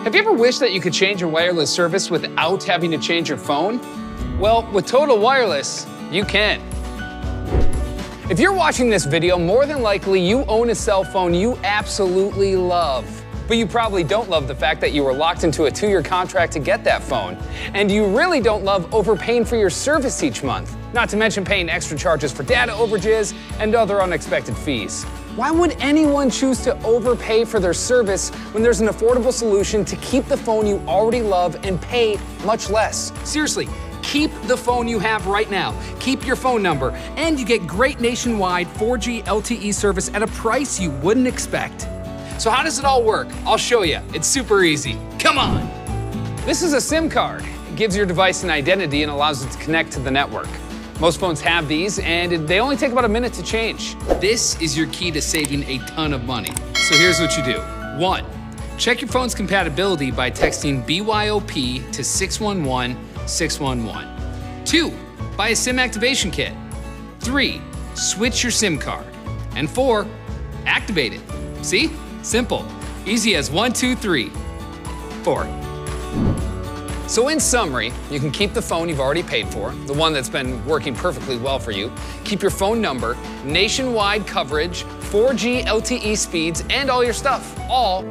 Have you ever wished that you could change your wireless service without having to change your phone? Well, with Total Wireless, you can. If you're watching this video, more than likely you own a cell phone you absolutely love. But you probably don't love the fact that you were locked into a 2-year contract to get that phone. And you really don't love overpaying for your service each month. Not to mention paying extra charges for data overages and other unexpected fees. Why would anyone choose to overpay for their service when there's an affordable solution to keep the phone you already love and pay much less? Seriously, keep the phone you have right now. Keep your phone number, and you get great nationwide 4G LTE service at a price you wouldn't expect. So how does it all work? I'll show you. It's super easy. Come on. This is a SIM card. It gives your device an identity and allows it to connect to the network. Most phones have these, and they only take about a minute to change. This is your key to saving a ton of money. So here's what you do. 1, check your phone's compatibility by texting BYOP to 611-611. 2, buy a SIM activation kit. 3, switch your SIM card. And 4, activate it. See? Simple. Easy as 1, 2, 3, 4. So in summary, you can keep the phone you've already paid for, the one that's been working perfectly well for you, keep your phone number, nationwide coverage, 4G LTE speeds, and all your stuff, all